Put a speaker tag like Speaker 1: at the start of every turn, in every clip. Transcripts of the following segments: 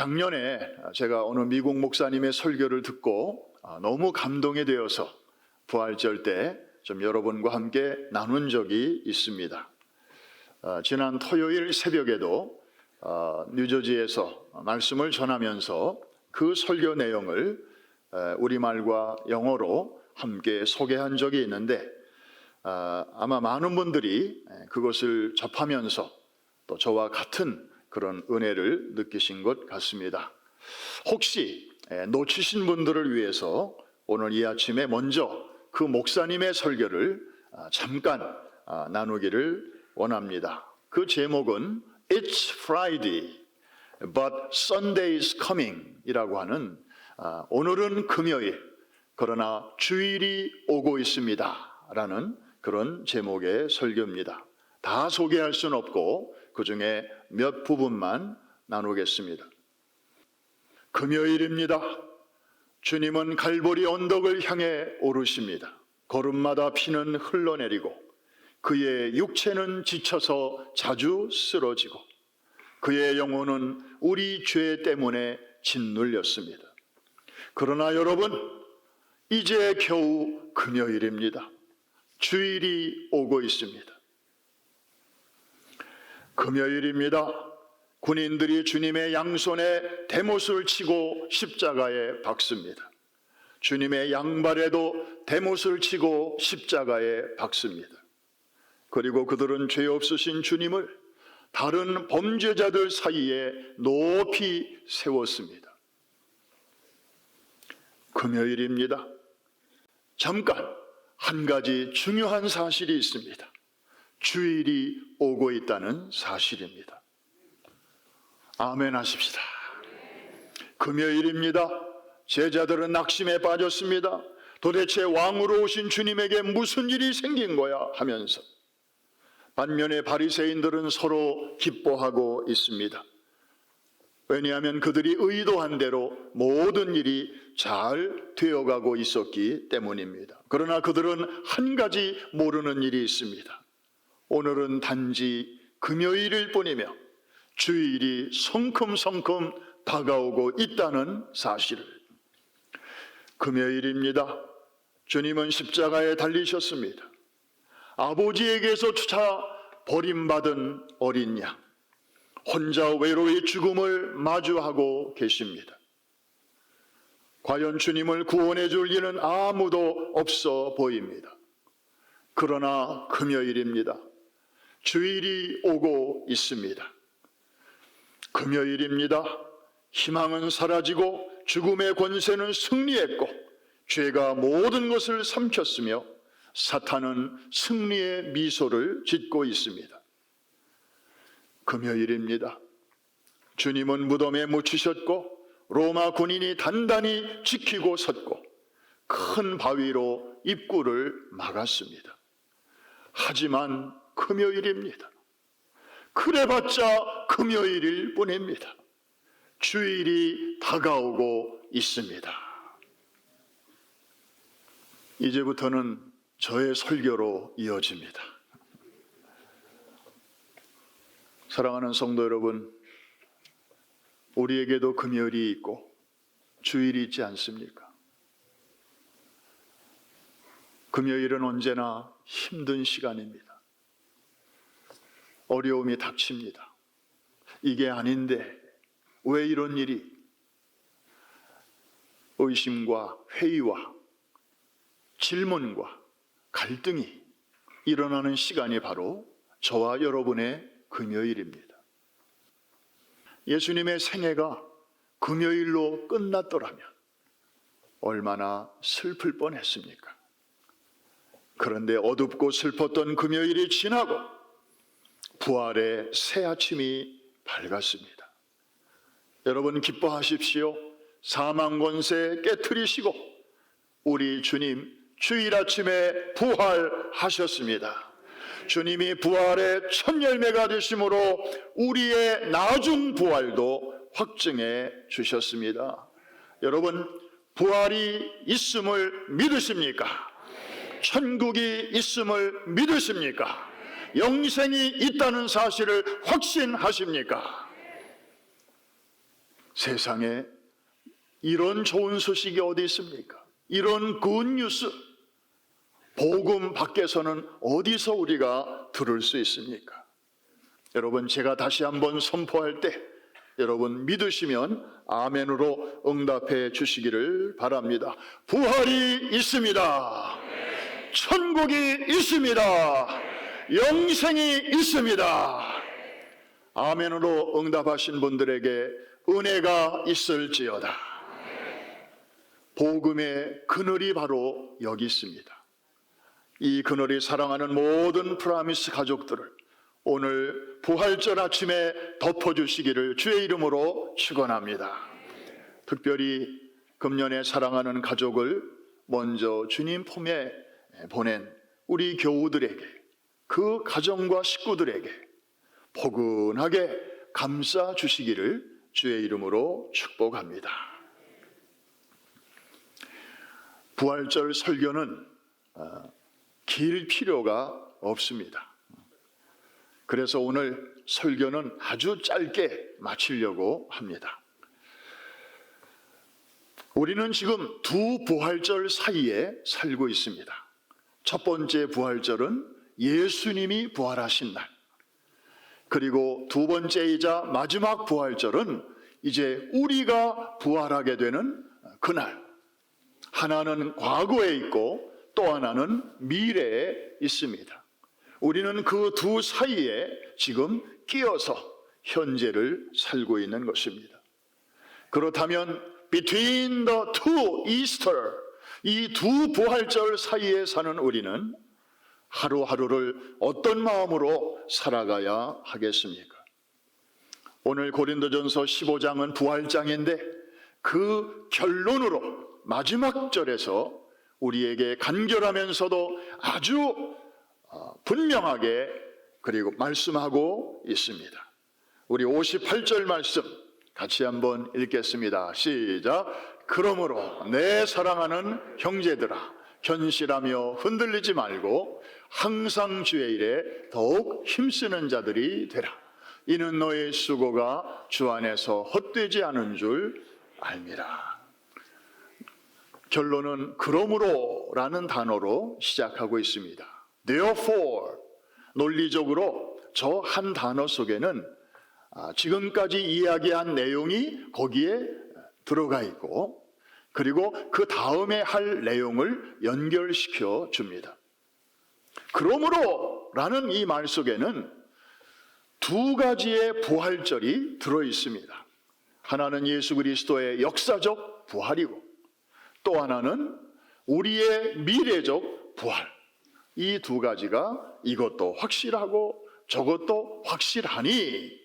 Speaker 1: 작년에 제가 어느 미국 목사님의 설교를 듣고 너무 감동이 되어서 부활절 때 좀 여러분과 함께 나눈 적이 있습니다. 지난 토요일 새벽에도 뉴저지에서 말씀을 전하면서 그 설교 내용을 우리말과 영어로 함께 소개한 적이 있는데 아마 많은 분들이 그것을 접하면서 또 저와 같은 그런 은혜를 느끼신 것 같습니다. 혹시 놓치신 분들을 위해서 오늘 이 아침에 먼저 그 목사님의 설교를 잠깐 나누기를 원합니다. 그 제목은 It's Friday, but Sunday is coming 이라고 하는 오늘은 금요일, 그러나 주일이 오고 있습니다 라는 그런 제목의 설교입니다. 다 소개할 수는 없고 그 중에 몇 부분만 나누겠습니다. 금요일입니다. 주님은 갈보리 언덕을 향해 오르십니다. 걸음마다 피는 흘러내리고 그의 육체는 지쳐서 자주 쓰러지고 그의 영혼은 우리 죄 때문에 짓눌렸습니다. 그러나 여러분, 이제 겨우 금요일입니다. 주일이 오고 있습니다. 금요일입니다. 군인들이 주님의 양손에 대못을 치고 십자가에 박습니다. 주님의 양발에도 대못을 치고 십자가에 박습니다. 그리고 그들은 죄 없으신 주님을 다른 범죄자들 사이에 높이 세웠습니다. 금요일입니다. 잠깐 한 가지 중요한 사실이 있습니다. 주일이 오고 있다는 사실입니다. 아멘 하십시다. 금요일입니다. 제자들은 낙심에 빠졌습니다. 도대체 왕으로 오신 주님에게 무슨 일이 생긴 거야 하면서, 반면에 바리새인들은 서로 기뻐하고 있습니다. 왜냐하면 그들이 의도한 대로 모든 일이 잘 되어가고 있었기 때문입니다. 그러나 그들은 한 가지 모르는 일이 있습니다. 오늘은 단지 금요일일 뿐이며 주일이 성큼성큼 다가오고 있다는 사실을. 금요일입니다. 주님은 십자가에 달리셨습니다. 아버지에게서 주차 버림받은 어린 양, 혼자 외로이 죽음을 마주하고 계십니다. 과연 주님을 구원해 줄 이는 아무도 없어 보입니다. 그러나 금요일입니다. 주일이 오고 있습니다. 금요일입니다. 희망은 사라지고 죽음의 권세는 승리했고 죄가 모든 것을 삼켰으며 사탄은 승리의 미소를 짓고 있습니다. 금요일입니다. 주님은 무덤에 묻히셨고 로마 군인이 단단히 지키고 섰고 큰 바위로 입구를 막았습니다. 하지만 금요일입니다. 그래봤자 금요일일 뿐입니다. 주일이 다가오고 있습니다. 이제부터는 저의 설교로 이어집니다. 사랑하는 성도 여러분, 우리에게도 금요일이 있고 주일이 있지 않습니까? 금요일은 언제나 힘든 시간입니다. 어려움이 닥칩니다. 이게 아닌데 왜 이런 일이? 의심과 회의와 질문과 갈등이 일어나는 시간이 바로 저와 여러분의 금요일입니다. 예수님의 생애가 금요일로 끝났더라면 얼마나 슬플 뻔했습니까? 그런데 어둡고 슬펐던 금요일이 지나고 부활의 새 아침이 밝았습니다. 여러분 기뻐하십시오. 사망 권세 깨트리시고 우리 주님 주일 아침에 부활하셨습니다. 주님이 부활의 첫 열매가 되심으로 우리의 나중 부활도 확증해 주셨습니다. 여러분 부활이 있음을 믿으십니까? 천국이 있음을 믿으십니까? 영생이 있다는 사실을 확신하십니까? 세상에 이런 좋은 소식이 어디 있습니까? 이런 굿뉴스, 복음 밖에서는 어디서 우리가 들을 수 있습니까? 여러분, 제가 다시 한번 선포할 때 여러분 믿으시면 아멘으로 응답해 주시기를 바랍니다. 부활이 있습니다. 천국이 있습니다. 영생이 있습니다. 아멘으로 응답하신 분들에게 은혜가 있을지어다. 복음의 그늘이 바로 여기 있습니다. 이 그늘이 사랑하는 모든 프라미스 가족들을 오늘 부활절 아침에 덮어주시기를 주의 이름으로 축원합니다. 특별히 금년에 사랑하는 가족을 먼저 주님 품에 보낸 우리 교우들에게, 그 가정과 식구들에게 포근하게 감싸 주시기를 주의 이름으로 축복합니다. 부활절 설교는 길 필요가 없습니다. 그래서 오늘 설교는 아주 짧게 마치려고 합니다. 우리는 지금 두 부활절 사이에 살고 있습니다. 첫 번째 부활절은 예수님이 부활하신 날, 그리고 두 번째이자 마지막 부활절은 이제 우리가 부활하게 되는 그날. 하나는 과거에 있고 또 하나는 미래에 있습니다. 우리는 그 두 사이에 지금 끼어서 현재를 살고 있는 것입니다. 그렇다면 between the two Easter, 이 두 부활절 사이에 사는 우리는 하루하루를 어떤 마음으로 살아가야 하겠습니까? 오늘 고린도전서 15장은 부활장인데 그 결론으로 마지막 절에서 우리에게 간결하면서도 아주 분명하게 그리고 말씀하고 있습니다. 우리 58절 말씀 같이 한번 읽겠습니다. 시작. 그러므로 내 사랑하는 형제들아, 견실하며 흔들리지 말고 항상 주의 일에 더욱 힘쓰는 자들이 되라. 이는 너의 수고가 주 안에서 헛되지 않은 줄 알미라. 결론은 그러므로라는 단어로 시작하고 있습니다. Therefore, 논리적으로 저 한 단어 속에는 지금까지 이야기한 내용이 거기에 들어가 있고, 그리고 그 다음에 할 내용을 연결시켜 줍니다. 그러므로라는 이 말 속에는 두 가지의 부활절이 들어 있습니다. 하나는 예수 그리스도의 역사적 부활이고 또 하나는 우리의 미래적 부활. 이 두 가지가 이것도 확실하고 저것도 확실하니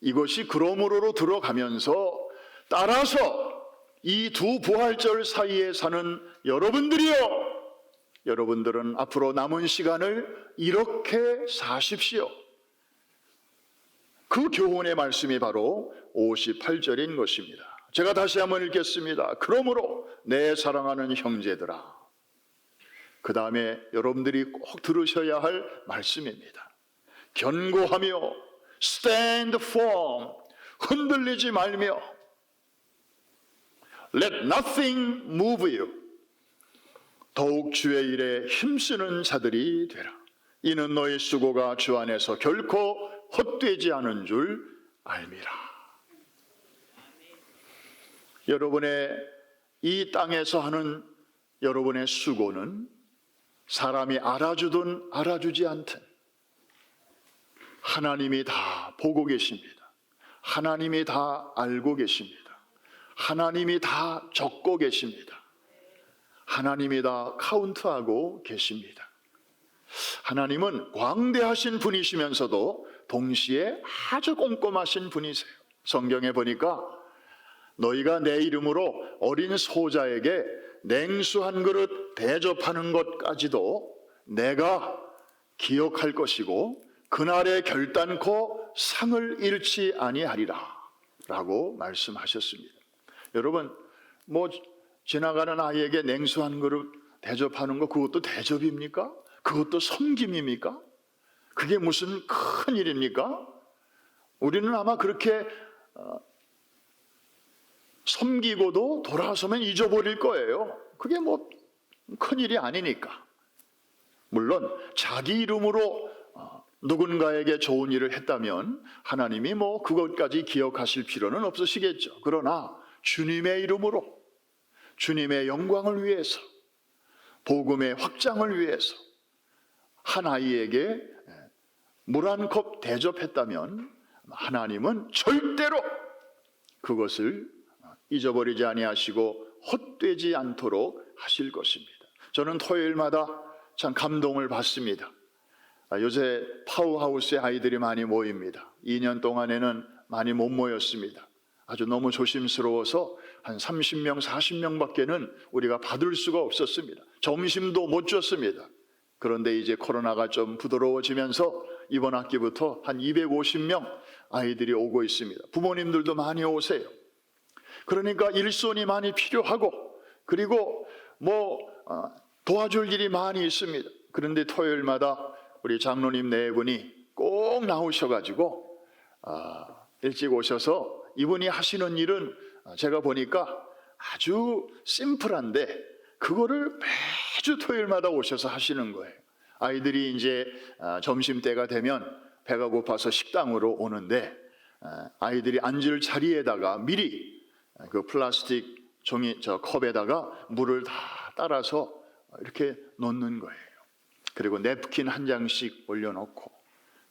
Speaker 1: 이것이 그러므로로 들어가면서 따라서 이 두 부활절 사이에 사는 여러분들이요, 여러분들은 앞으로 남은 시간을 이렇게 사십시오. 그 교훈의 말씀이 바로 58절인 것입니다. 제가 다시 한번 읽겠습니다. 그러므로 내 사랑하는 형제들아. 그 다음에 여러분들이 꼭 들으셔야 할 말씀입니다. 견고하며 stand firm, 흔들리지 말며 let nothing move you, 더욱 주의 일에 힘쓰는 자들이 되라. 이는 너의 수고가 주 안에서 결코 헛되지 않은 줄 알미라. 여러분의 이 땅에서 하는 여러분의 수고는 사람이 알아주든 알아주지 않든 하나님이 다 보고 계십니다. 하나님이 다 알고 계십니다. 하나님이 다 적고 계십니다. 하나님이 다 카운트하고 계십니다. 하나님은 광대하신 분이시면서도 동시에 아주 꼼꼼하신 분이세요. 성경에 보니까 너희가 내 이름으로 어린 소자에게 냉수 한 그릇 대접하는 것까지도 내가 기억할 것이고 그날에 결단코 상을 잃지 아니하리라 라고 말씀하셨습니다. 여러분, 지나가는 아이에게 냉수 한 그릇 대접하는 거, 그것도 대접입니까? 그것도 섬김입니까? 그게 무슨 큰 일입니까? 우리는 아마 그렇게 섬기고도 돌아서면 잊어버릴 거예요. 그게 뭐 큰일이 아니니까. 물론 자기 이름으로 누군가에게 좋은 일을 했다면 하나님이 뭐 그것까지 기억하실 필요는 없으시겠죠. 그러나 주님의 이름으로, 주님의 영광을 위해서, 복음의 확장을 위해서 한 아이에게 물 한 컵 대접했다면 하나님은 절대로 그것을 잊어버리지 아니하시고 헛되지 않도록 하실 것입니다. 저는 토요일마다 참 감동을 받습니다. 요새 파워하우스에 아이들이 많이 모입니다. 2년 동안에는 많이 못 모였습니다. 아주 너무 조심스러워서 한 30명, 40명밖에는 우리가 받을 수가 없었습니다. 점심도 못 줬습니다. 그런데 이제 코로나가 좀 부드러워지면서 이번 학기부터 한 250명 아이들이 오고 있습니다. 부모님들도 많이 오세요. 그러니까 일손이 많이 필요하고, 그리고 뭐 도와줄 일이 많이 있습니다. 그런데 토요일마다 우리 장로님 네 분이 꼭 나오셔가지고 일찍 오셔서 이분이 하시는 일은 제가 보니까 아주 심플한데 그거를 매주 토요일마다 오셔서 하시는 거예요. 아이들이 이제 점심때가 되면 배가 고파서 식당으로 오는데 아이들이 앉을 자리에다가 미리 그 플라스틱 종이 컵에다가 물을 다 따라서 이렇게 놓는 거예요. 그리고 냅킨 한 장씩 올려놓고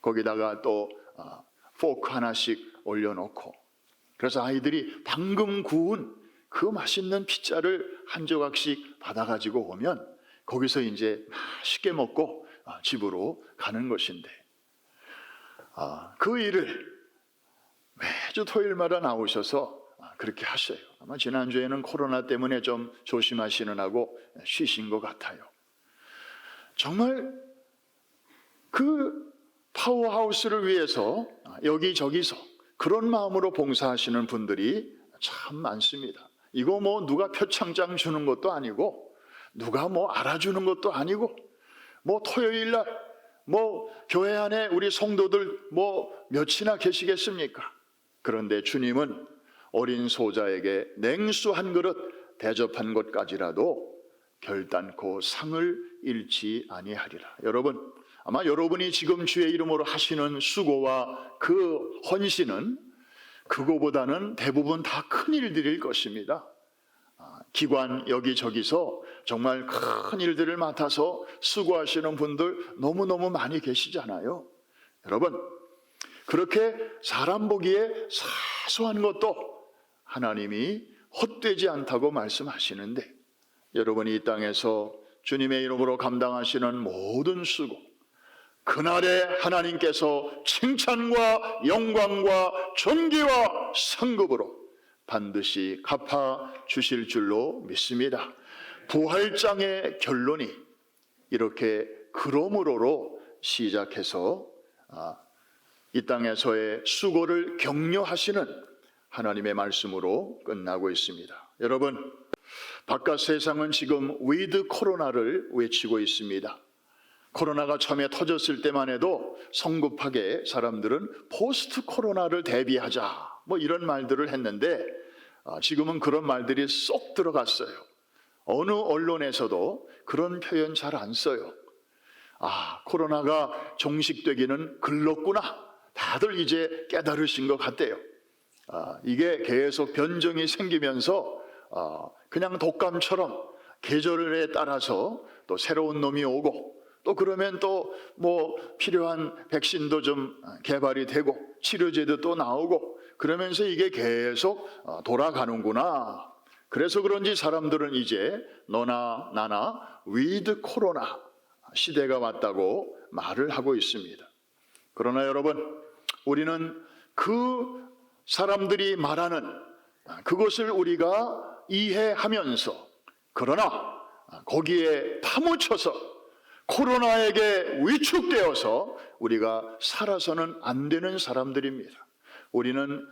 Speaker 1: 거기다가 또 포크 하나씩 올려놓고, 그래서 아이들이 방금 구운 그 맛있는 피자를 한 조각씩 받아가지고 오면 거기서 이제 맛있게 먹고 집으로 가는 것인데, 그 일을 매주 토요일마다 나오셔서 그렇게 하셔요. 아마 지난주에는 코로나 때문에 좀 조심하시는 하고 쉬신 것 같아요. 정말 그 파워하우스를 위해서 여기저기서 그런 마음으로 봉사하시는 분들이 참 많습니다. 이거 뭐 누가 표창장 주는 것도 아니고, 누가 뭐 알아주는 것도 아니고, 뭐 토요일날 뭐 교회 안에 우리 성도들 뭐 몇이나 계시겠습니까? 그런데 주님은 어린 소자에게 냉수 한 그릇 대접한 것까지라도 결단코 상을 잃지 아니하리라. 여러분, 아마 여러분이 지금 주의 이름으로 하시는 수고와 그 헌신은 그거보다는 대부분 다 큰 일들일 것입니다. 기관 여기저기서 정말 큰 일들을 맡아서 수고하시는 분들 너무너무 많이 계시잖아요. 여러분, 그렇게 사람 보기에 사소한 것도 하나님이 헛되지 않다고 말씀하시는데, 여러분이 이 땅에서 주님의 이름으로 감당하시는 모든 수고, 그날에 하나님께서 칭찬과 영광과 존귀와 상급으로 반드시 갚아 주실 줄로 믿습니다. 부활장의 결론이 이렇게 그러므로로 시작해서 이 땅에서의 수고를 격려하시는 하나님의 말씀으로 끝나고 있습니다. 여러분, 바깥 세상은 지금 위드 코로나를 외치고 있습니다. 코로나가 처음에 터졌을 때만 해도 성급하게 사람들은 포스트 코로나를 대비하자 뭐 이런 말들을 했는데 지금은 그런 말들이 쏙 들어갔어요. 어느 언론에서도 그런 표현 잘 안 써요. 코로나가 종식되기는 글렀구나. 다들 이제 깨달으신 것 같대요. 이게 계속 변종이 생기면서 그냥 독감처럼 계절에 따라서 또 새로운 놈이 오고, 또 그러면 또 뭐 필요한 백신도 좀 개발이 되고 치료제도 또 나오고, 그러면서 이게 계속 돌아가는구나. 그래서 그런지 사람들은 이제 너나 나나 위드 코로나 시대가 왔다고 말을 하고 있습니다. 그러나 여러분, 우리는 그 사람들이 말하는 그것을 우리가 이해하면서, 그러나 거기에 파묻혀서 코로나에게 위축되어서 우리가 살아서는 안 되는 사람들입니다. 우리는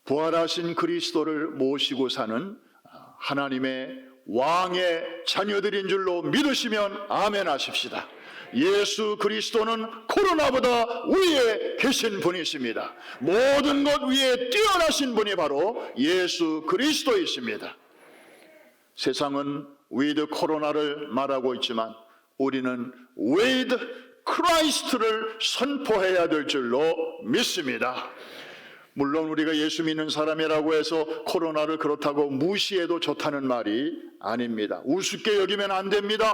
Speaker 1: 부활하신 그리스도를 모시고 사는 하나님의 왕의 자녀들인 줄로 믿으시면 아멘 하십시다. 예수 그리스도는 코로나보다 위에 계신 분이십니다. 모든 것 위에 뛰어나신 분이 바로 예수 그리스도이십니다. 세상은 with 코로나를 말하고 있지만 우리는 with 크라이스트를 선포해야 될 줄로 믿습니다. 물론 우리가 예수 믿는 사람이라고 해서 코로나를 그렇다고 무시해도 좋다는 말이 아닙니다. 우습게 여기면 안 됩니다.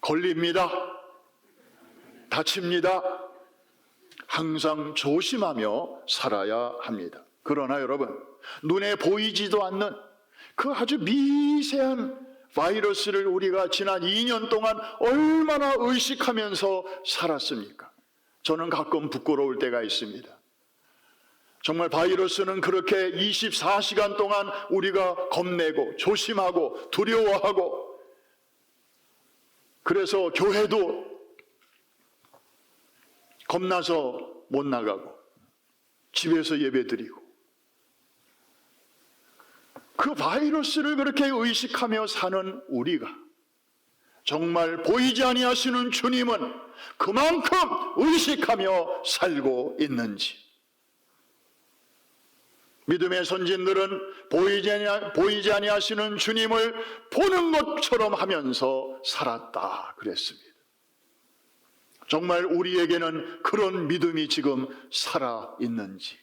Speaker 1: 걸립니다. 다칩니다. 항상 조심하며 살아야 합니다. 그러나 여러분, 눈에 보이지도 않는 그 아주 미세한 바이러스를 우리가 지난 2년 동안 얼마나 의식하면서 살았습니까? 저는 가끔 부끄러울 때가 있습니다. 정말 바이러스는 그렇게 24시간 동안 우리가 겁내고 조심하고 두려워하고, 그래서 교회도 겁나서 못 나가고 집에서 예배드리고, 그 바이러스를 그렇게 의식하며 사는 우리가 정말 보이지 아니하시는 주님은 그만큼 의식하며 살고 있는지, 믿음의 선진들은 보이지 아니하시는 주님을 보는 것처럼 하면서 살았다 그랬습니다. 정말 우리에게는 그런 믿음이 지금 살아있는지,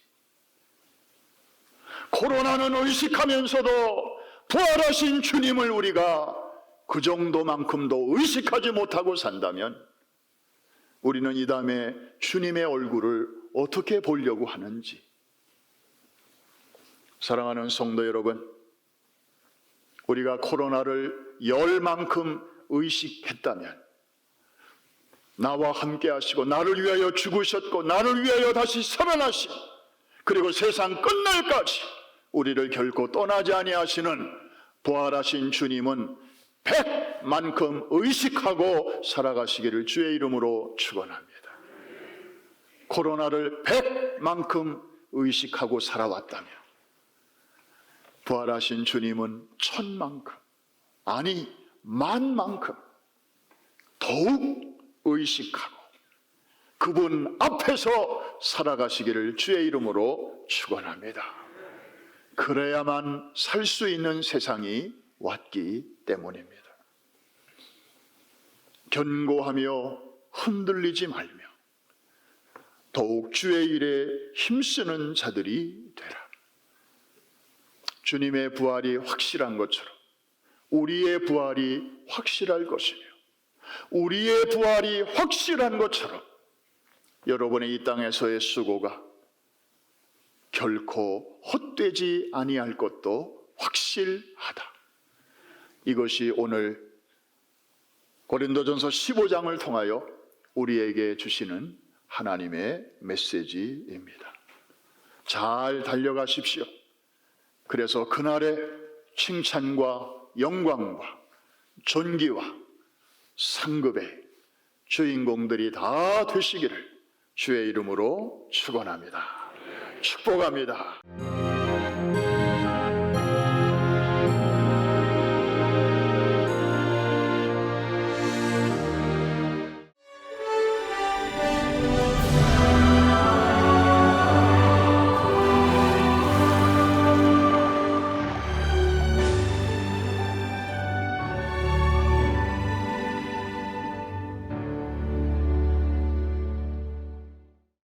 Speaker 1: 코로나는 의식하면서도 부활하신 주님을 우리가 그 정도만큼도 의식하지 못하고 산다면 우리는 이 다음에 주님의 얼굴을 어떻게 보려고 하는지. 사랑하는 성도 여러분, 우리가 코로나를 열만큼 의식했다면, 나와 함께 하시고 나를 위하여 죽으셨고 나를 위하여 다시 살아나신, 그리고 세상 끝날까지 우리를 결코 떠나지 아니하시는 부활하신 주님은 100만큼 의식하고 살아가시기를 주의 이름으로 축원합니다. 코로나를 100만큼 의식하고 살아왔다면 부활하신 주님은 1000만큼, 아니 10,000만큼 더욱 의식하고 그분 앞에서 살아가시기를 주의 이름으로 축원합니다. 그래야만 살 수 있는 세상이 왔기 때문입니다. 견고하며 흔들리지 말며 더욱 주의 일에 힘쓰는 자들이 되라. 주님의 부활이 확실한 것처럼 우리의 부활이 확실할 것이며, 우리의 부활이 확실한 것처럼 여러분의 이 땅에서의 수고가 결코 헛되지 아니할 것도 확실하다. 이것이 오늘 고린도전서 15장을 통하여 우리에게 주시는 하나님의 메시지입니다. 잘 달려가십시오. 그래서 그날의 칭찬과 영광과 존귀와 상급의 주인공들이 다 되시기를 주의 이름으로 축원합니다. 축복합니다.